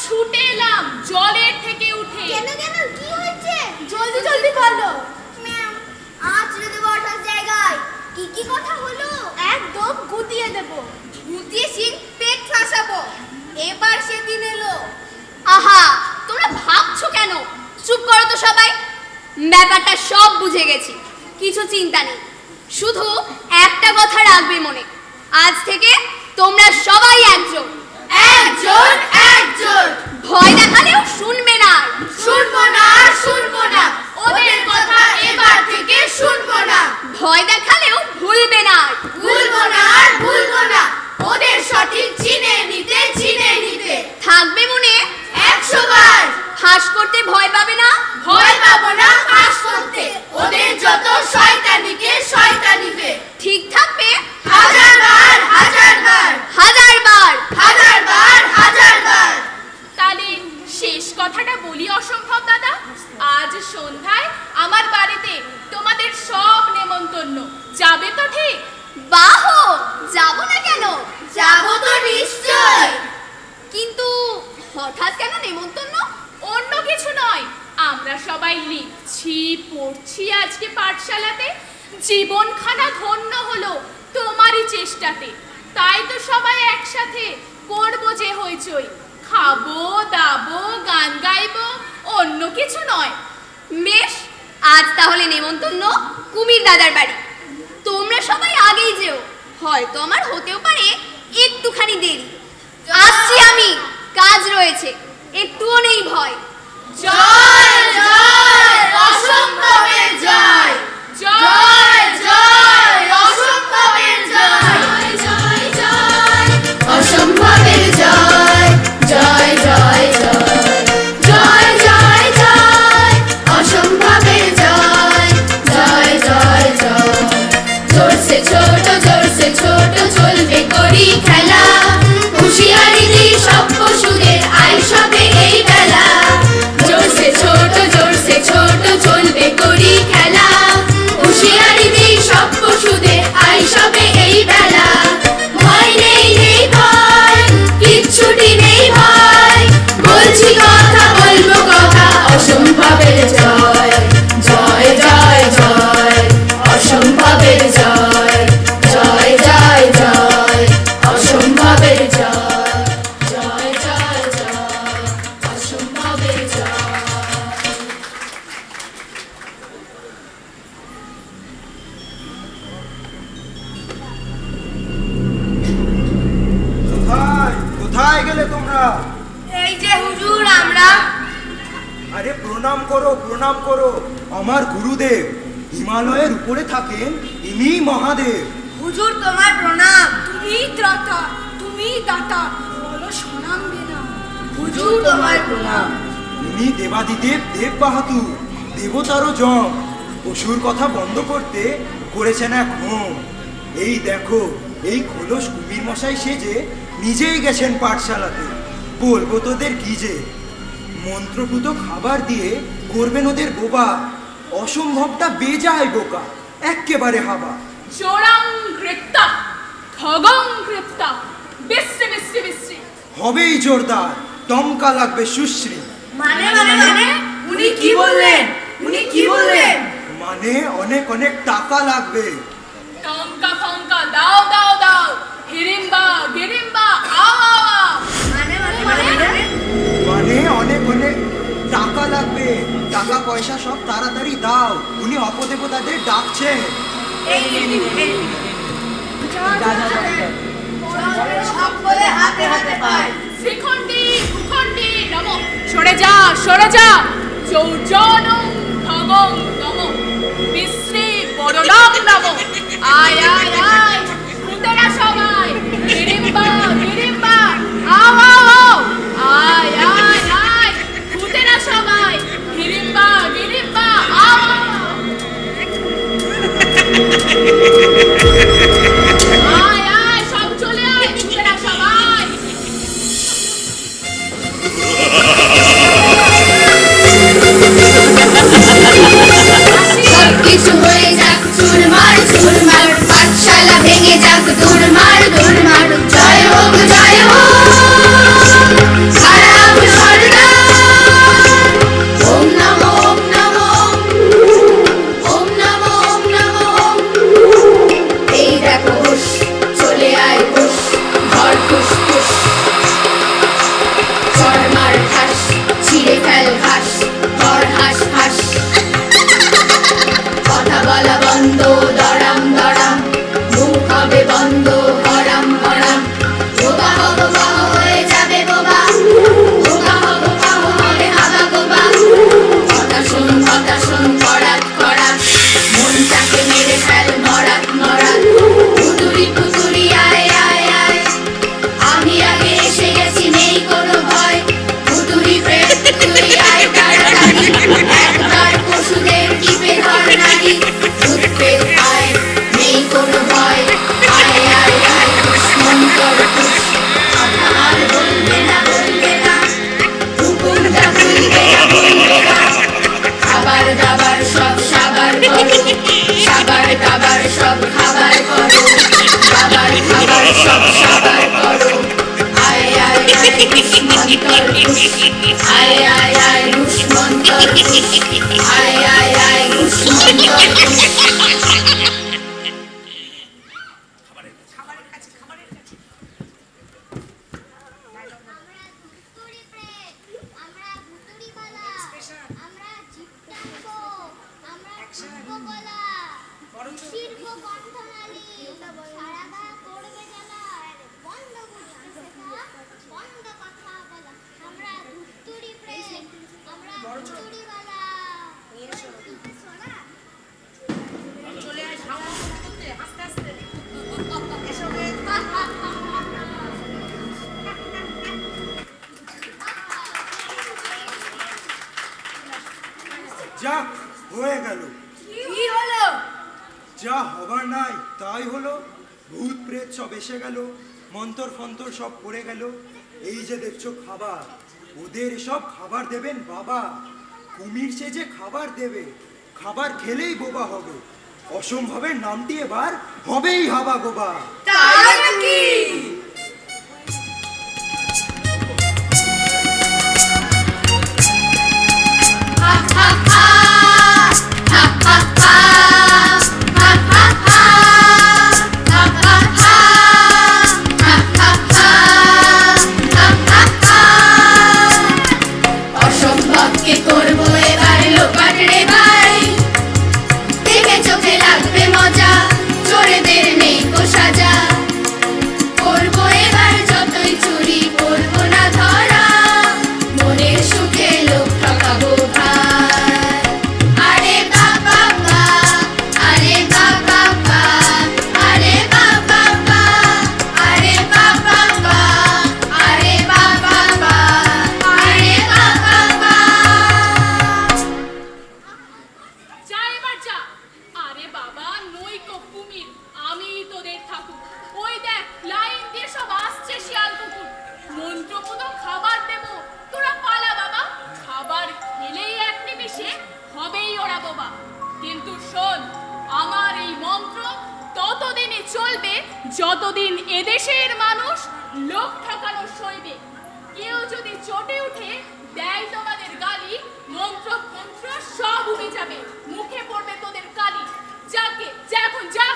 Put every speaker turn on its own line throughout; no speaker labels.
ছুটে এলাম জলের থেকে উঠে।
কেন কেন কি হয়েছে? জলদি জলদি বলো। ম্যাম, আজ রেখে বসার জায়গায় কি কি কথা হলো? একদম গুটিয়ে দেব। গুটিয়ে সিং পেট ফাঁসাবো। এবার সেদিন এলো।
আহা, তোমরা ভাবছো কেন? চুপ করো তো সবাই। ব্যাপারটা সব বুঝে গেছি, কিছু চিন্তা নেই। শুধু একটা কথা রাখবে মনে, আজ থেকে তোমরা সবাই একজন।
একজন একজন।
ভয় দেখালেও শুনবে না।
শুনবো না শুনবো না, ওদের কথা এবার থেকে শুনবো না।
ভয় দেখালেও ভুলবে না।
ভুলবো না আর ভুলবো না, ওদের সঠিক চিনে নিতে চিনে নিতে।
থাকবে মনে
100 বার।
ফাঁস করতে ভয় পাবে না।
ভয় পাবো না ফাঁস করতে, ওদের যত শয়তানিকে শয়তানিকে।
ঠিক থাকবে
1000 বার 1000 বার
1000 বার
1000 বার 1000 বার।
তাহলে শেষ কথাটা বলি অসম্ভব দাদা। আজ সন্ধ্যায় আমার বাড়িতে তোমাদের সব নেমন্তন্ন, যাবে তো ঠিক?
বাহ, যাব না কেন?
যাবো তো নিশ্চয়।
কিন্তু হঠাৎ কেন নেমন্তন্ন?
অন্য কিছু নয়, আমরা সবাই লিখছি পড়ছি আজকে পাঠশালাতে। জীবনখানা ধন্য হলো তোমারই চেষ্টাতে। তাই তো সবাই একসাথে করবো যে হইচই, খাবো দাবো গান গাইবো, অন্য কিছু নয়।
বেশ, আজ তাহলে নেমন্তন্ন কুমির দাদার বাড়ি। তোমরা সবাই আগেই যেও, হয়তো আমার হতেও পারে একটুখানি দেরি। আসছি আমি, কাজ রয়েছে, একটুও নেই ভয়।
জয় জয় অসম্ভবের জয়। জয় জয় অসম্ভবের জয়। জয় জয় অসম্ভবের জয়। জয় জয় জয়। জয় জয় জয় অসম্ভবের জয়। জয় জয় জয়। জোরসে ছোট চলবে করি খেলা, হুঁশিয়ারি দিই সব পশুদের আয় সবে এই বেলা। জোরসে ছোট চলবে করি খেলা, হুঁশিয়ারি দিই সব পশুদের আয় সবে এই বেলা। ভয় নেই নেই ভয়, কিচ্ছুটি নেই ভয়, বলছি কথা বলবো কথা অসম্ভবের জয়। জয় জয় জয় অসম্ভবের জয়। জয় জয় জয় অসম্ভবের জয়। জয় জয় জয় অসম্ভবের জয়।
কোথায় কোথায় গেলে তোমরা?
এই যে হুজুর আমরা।
আরে প্রণাম করো প্রণাম করো, আমার গুরুদেব হিমালয়ের উপরে থাকেন, ইনি মহাদেব।
হুজুর তোমার প্রণাম। তুমি ত্রাতা, তুমি দাতা, বলো শোনাবে না। হুজুর তোমার প্রণাম।
ইনি দেবাদিদেব দেব বাহাদুর, দেবতারও জম। পশুর কথা বন্ধ করতে করেছেন এক হোম। এই দেখো, এই খোলস কুমির মশাই সেজে নিজেই গেছেন পাঠশালাতে। বলবো তোদের কি যে, মন্ত্রপুত খাবার দিয়ে করবেন ওদের বোবা। অসম্ভবটা বেজায় বোকা, এক্কেবারে হাবা।
জোরাং কৃপ্তা খগং কৃপ্তা বিশ্রী বিশ্রী বিশ্রী।
হবেই জোরদার, দমকা লাগবে সুশ্রী।
মানে মানে মানে উনি কি বললেন? উনি কি বললেন?
মানে অনেক অনেক টাকা লাগবে।
টঙ্কা ফঙ্কা দাও দাও দাও, হিরিম্বা গিরিম্বা আও আও আও।
মানে মানে মানে
মানে অনেক অনেক টাকা লাগবে। টাকা পয়সা সব তাড়াতাড়ি দাও, উনি অপদেবতাদের ডাকছেন।
এই সব বলে হাতে হাতে পায়।
শ্রীখণ্ডী ভূখণ্ডী নম। সরে যা সরে যা। চৌজনং খগং নম, বিশ্রী বড়লং নম। আয় আয় আয় ভূতেরা সবাই, গিরিম্বা গিরিম্বা আও আও আও। আয় আয় আয় ভূতেরা সবাই, গিরিম্বা গিরিম্বা আও আও আও। আয় আয় সব চলে আয় ভূতেরা সবাই।
সবকিছু হয়ে যাক চুরমার চুরমার, পাঠশালা ভেঙে যাক দুরমার
রুষ্মন্তর আয় আয় আয় রুষ্মন্তর আয় আয় আয় রুষ্মন্তর
যাক, হয়ে গেল।
কি হলো?
যা হবার নাই তাই হলো। ভূত প্রেত সব এসে গেল, মন্তর ফন্তর সব পড়ে গেল। এই যে দেখছো খাবার, ওদের সব খাবার দেবেন বাবা। কুমির সে যে খাবার দেবে, খাবার খেলেই বোবা হবে। অসম্ভবের নামটি এবার হবেই হাবা গোবা।
তাই নাকি? অসম্ভবকে করবো এবার লোপাট রে ভাই, দেখে চোখে লাগবে মজা, চোরেদের নেই কো সাজা। করবো এবার যতই চুরি, করবো না ধরা, মনের সুখে লোক ঠকাবো ভাই। আরে বাবা বা, আরে বাবা বা, আরে বাবা বা, আরে বাবা বা, আরে বাবা বা, আরে বাবা বা।
যা এবার যা। আরে বাবা নই কো কুমির, আমি তোদের ঠাকুর। ওই দেখ লাইন দিয়ে সব আসছে শিয়াল কুকুর। মন্ত্রপুত খাবার দেব, তোরা পালা বাবা। খাবার খেলেই এক নিমিষে হবেই ওরা বোবা। কিন্তু শোন, আমার এই মন্ত্র ততদিনই চলবে যতদিন এদেশের মানুষ লোক ঠকানো সইবে। কেউ যদি চটে উঠে দেয় তোমাদের গালি, মন্ত্র মন্ত্র সব উড়ে যাবে, মুখে পড়বে তোদের কালি। যাকে যা, এখন যা।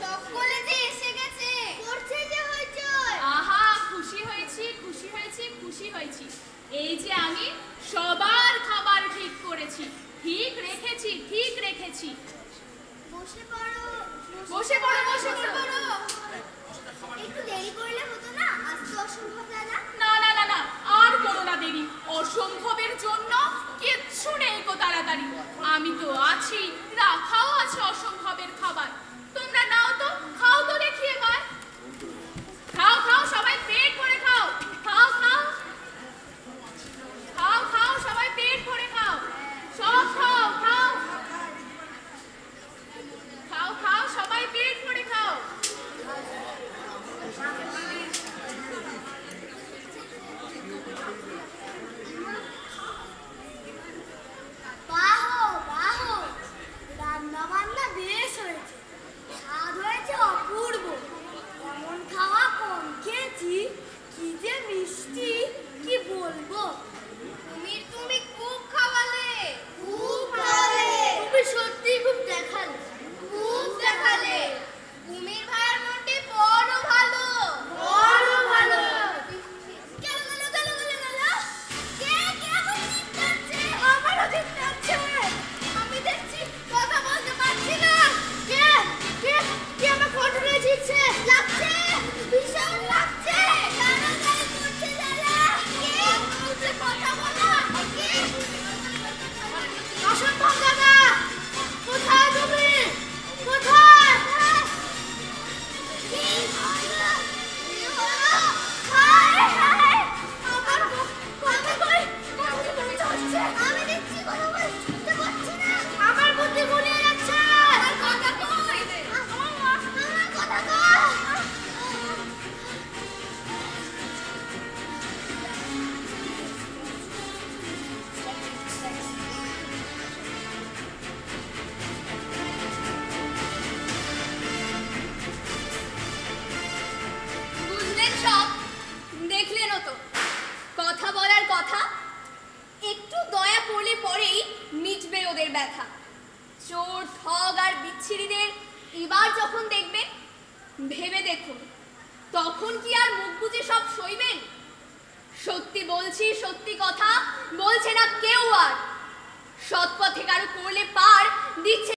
সকলে যে এসে গেছে, করছে যে হইচই।
আহা, খুশি হয়েছি খুশি হয়েছি খুশি হয়েছি। এই যে আমি সবার খাবার ঠিক করেছি, ঠিক রেখেছি ঠিক রেখেছি।
বসে পড়ো,
বসে পড়ো বসে পড়ো।
একটু দেরি করলে হতো না? আজ তো অসম্ভব দাদা।
না না না না, আর করো না দেরি। অসম্ভবের জন্য কিচ্ছু নেই গো তাড়াতাড়ি। আমি তো আছি, রাখাও আছে অসম্ভবের খাবার। তোমরা নাও তো, খাও তো দেখি এবার। খাও খাও সবাই পেট ভরে খাও। খাও খাও খাও খাও সবাই পেট ভরে খাও। সব খাও খাও খাও খাও সবাই পেট ভরে খাও।
বাহো বাহো, রান্না বান্না বেশ হয়েছে, স্বাদ হয়েছে অপূর্ব।
সব দেখলেনও তো, কথা বলার কথা, একটু দয়া করলে পরেই মিটবে ওদের ব্যথা। চোর, ঠগ আর বিচ্ছিরিদের এবার যখন দেখবেন, ভেবে দেখুন তখন কি আর মুখ বুজে সব সইবেন? সত্যি বলছি, সত্যি কথা বলছে না কেউ আর। সৎ পথে কারো করলে পার দিচ্ছে